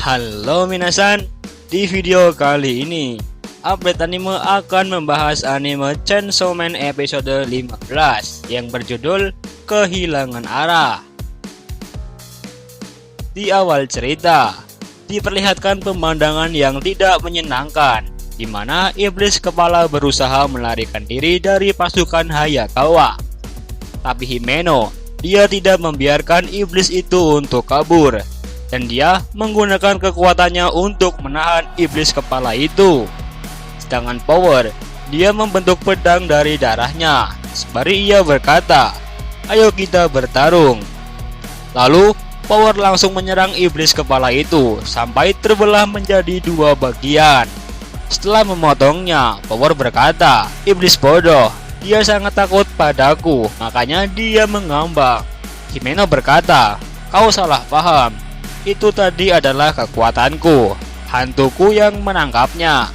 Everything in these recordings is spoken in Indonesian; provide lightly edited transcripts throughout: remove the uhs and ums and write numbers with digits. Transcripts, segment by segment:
Halo minasan, di video kali ini update anime akan membahas anime Chainsaw Man episode 15 yang berjudul Kehilangan Arah. Di awal cerita diperlihatkan pemandangan yang tidak menyenangkan, di mana iblis kepala berusaha melarikan diri dari pasukan Hayakawa. Tapi Himeno, dia tidak membiarkan iblis itu untuk kabur, dan dia menggunakan kekuatannya untuk menahan iblis kepala itu. Sedangkan Power, dia membentuk pedang dari darahnya. Sembari ia berkata, "Ayo kita bertarung." Lalu Power langsung menyerang iblis kepala itu sampai terbelah menjadi dua bagian. Setelah memotongnya, Power berkata, "Iblis bodoh, dia sangat takut padaku, makanya dia mengambang." Himeno berkata, "Kau salah paham. Itu tadi adalah kekuatanku, hantuku yang menangkapnya."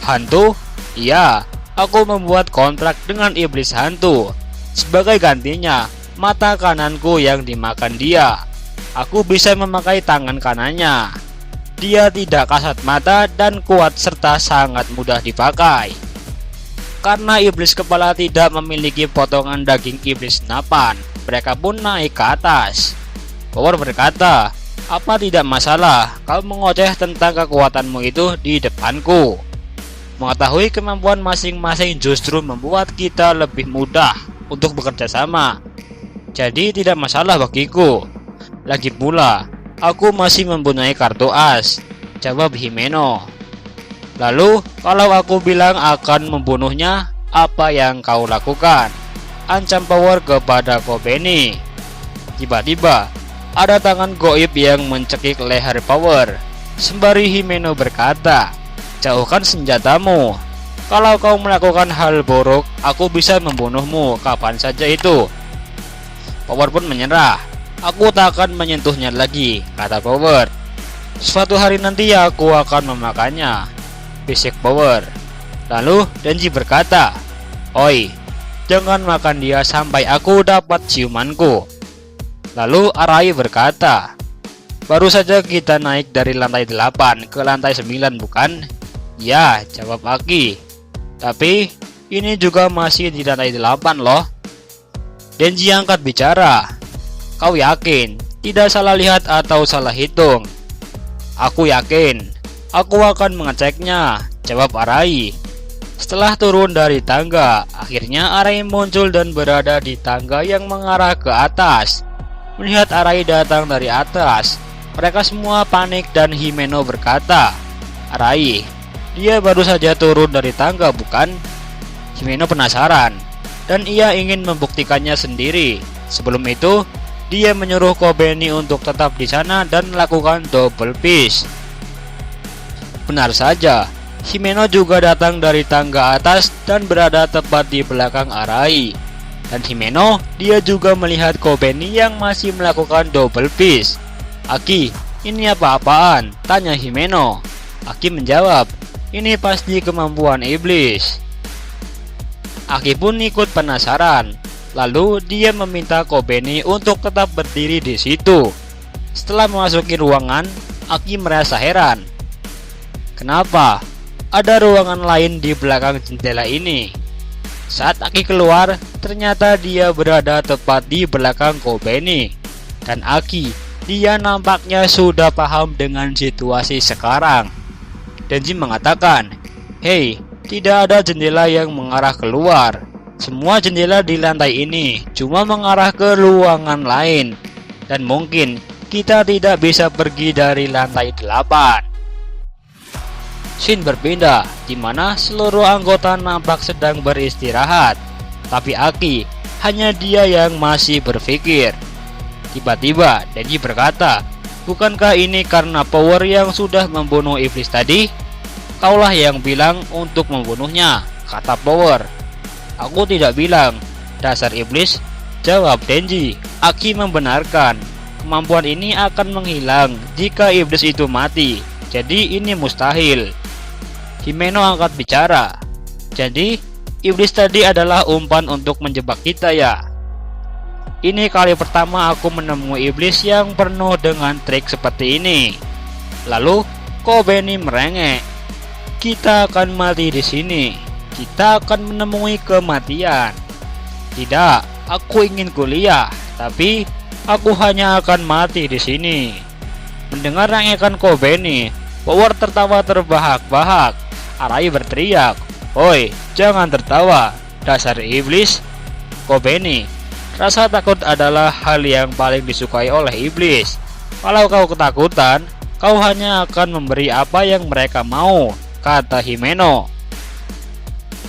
"Hantu? Iya, aku membuat kontrak dengan iblis hantu. Sebagai gantinya, mata kananku yang dimakan dia. Aku bisa memakai tangan kanannya. Dia tidak kasat mata dan kuat serta sangat mudah dipakai." Karena iblis kepala tidak memiliki potongan daging iblis senapan, mereka pun naik ke atas. Power berkata, "Apa tidak masalah kau mengoceh tentang kekuatanmu itu di depanku? Mengetahui kemampuan masing-masing justru membuat kita lebih mudah untuk bekerja sama. Jadi tidak masalah bagiku. Lagi pula, aku masih mempunyai kartu as," jawab Himeno. "Lalu kalau aku bilang akan membunuhnya, apa yang kau lakukan?" ancam Power kepada Kobeni. Tiba-tiba ada tangan goib yang mencekik leher Power. Sembari Himeno berkata, "Jauhkan senjatamu. Kalau kau melakukan hal buruk, aku bisa membunuhmu kapan saja itu." Power pun menyerah. "Aku tak akan menyentuhnya lagi," kata Power. "Suatu hari nanti aku akan memakannya," bisik Power. Lalu Denji berkata, "Oi, jangan makan dia sampai aku dapat ciumanku." Lalu Arai berkata, "Baru saja kita naik dari lantai 8 ke lantai 9 bukan?" "Ya," jawab Aki. "Tapi ini juga masih di lantai 8 loh." Denji angkat bicara, "Kau yakin tidak salah lihat atau salah hitung?" "Aku yakin. Aku akan mengeceknya," jawab Arai. Setelah turun dari tangga, akhirnya Arai muncul dan berada di tangga yang mengarah ke atas. Melihat Arai datang dari atas, mereka semua panik dan Himeno berkata, "Arai, dia baru saja turun dari tangga bukan?" Himeno penasaran dan ia ingin membuktikannya sendiri. Sebelum itu, dia menyuruh Kobeni untuk tetap di sana dan melakukan double fist. Benar saja, Himeno juga datang dari tangga atas dan berada tepat di belakang Arai. Dan Himeno, dia juga melihat Kobeni yang masih melakukan double fist. "Aki, ini apa-apaan?" tanya Himeno. Aki menjawab, "Ini pasti kemampuan iblis." Aki pun ikut penasaran. Lalu dia meminta Kobeni untuk tetap berdiri di situ. Setelah memasuki ruangan, Aki merasa heran. Kenapa ada ruangan lain di belakang jendela ini? Saat Aki keluar, ternyata dia berada tepat di belakang Kobeni. Dan Aki, dia nampaknya sudah paham dengan situasi sekarang. Denji mengatakan, "Hei, tidak ada jendela yang mengarah keluar. Semua jendela di lantai ini cuma mengarah ke ruangan lain. Dan mungkin kita tidak bisa pergi dari lantai 8. Scene berpindah, di mana seluruh anggota nampak sedang beristirahat. Tapi Aki, hanya dia yang masih berpikir. Tiba-tiba Denji berkata, "Bukankah ini karena Power yang sudah membunuh iblis tadi?" "Kaulah yang bilang untuk membunuhnya," kata Power. "Aku tidak bilang, dasar iblis," jawab Denji. Aki membenarkan, kemampuan ini akan menghilang jika iblis itu mati. Jadi ini mustahil. Himeno angkat bicara, "Jadi iblis tadi adalah umpan untuk menjebak kita ya?" "Ini kali pertama aku menemui iblis yang penuh dengan trik seperti ini. Lalu Kobeni merengek, "Kita akan mati di sini. Kita akan menemui kematian." "Tidak, aku ingin kuliah, tapi aku hanya akan mati di sini." Mendengar rengekan Kobeni, Power tertawa terbahak-bahak. Arai berteriak, "Oi, jangan tertawa, dasar iblis." Kobeni, "Rasa takut adalah hal yang paling disukai oleh iblis. Kalau kau ketakutan, kau hanya akan memberi apa yang mereka mau," kata Himeno.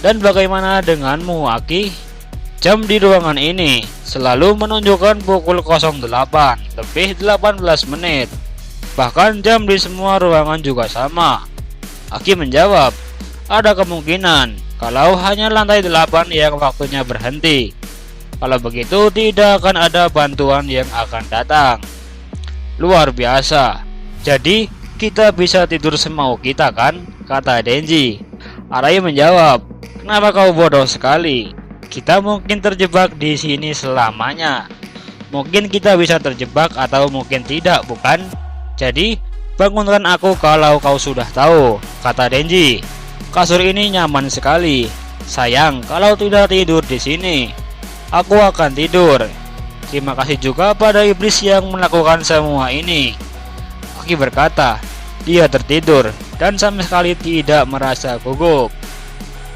"Dan bagaimana denganmu, Aki?" Jam di ruangan ini selalu menunjukkan pukul 08 lebih 18 menit. Bahkan jam di semua ruangan juga sama. Aki menjawab, "Ada kemungkinan kalau hanya lantai 8 yang waktunya berhenti. Kalau begitu tidak akan ada bantuan yang akan datang." "Luar biasa. Jadi kita bisa tidur semau kita kan?" kata Denji. Arai menjawab, "Kenapa kau bodoh sekali? Kita mungkin terjebak di sini selamanya. Mungkin kita bisa terjebak atau mungkin tidak, bukan? Jadi bangunkan aku kalau kau sudah tahu," kata Denji. "Kasur ini nyaman sekali. Sayang kalau tidak tidur di sini. Aku akan tidur. Terima kasih juga pada iblis yang melakukan semua ini." Aki berkata, dia tertidur dan sama sekali tidak merasa gugup.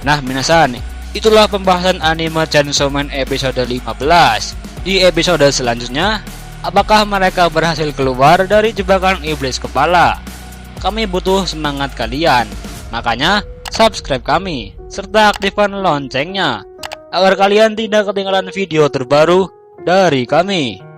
Nah, minasan, itulah pembahasan anime Chainsaw Man episode 15. Di episode selanjutnya, apakah mereka berhasil keluar dari jebakan iblis kepala? Kami butuh semangat kalian. Makanya, subscribe kami serta aktifkan loncengnya agar kalian tidak ketinggalan video terbaru dari kami.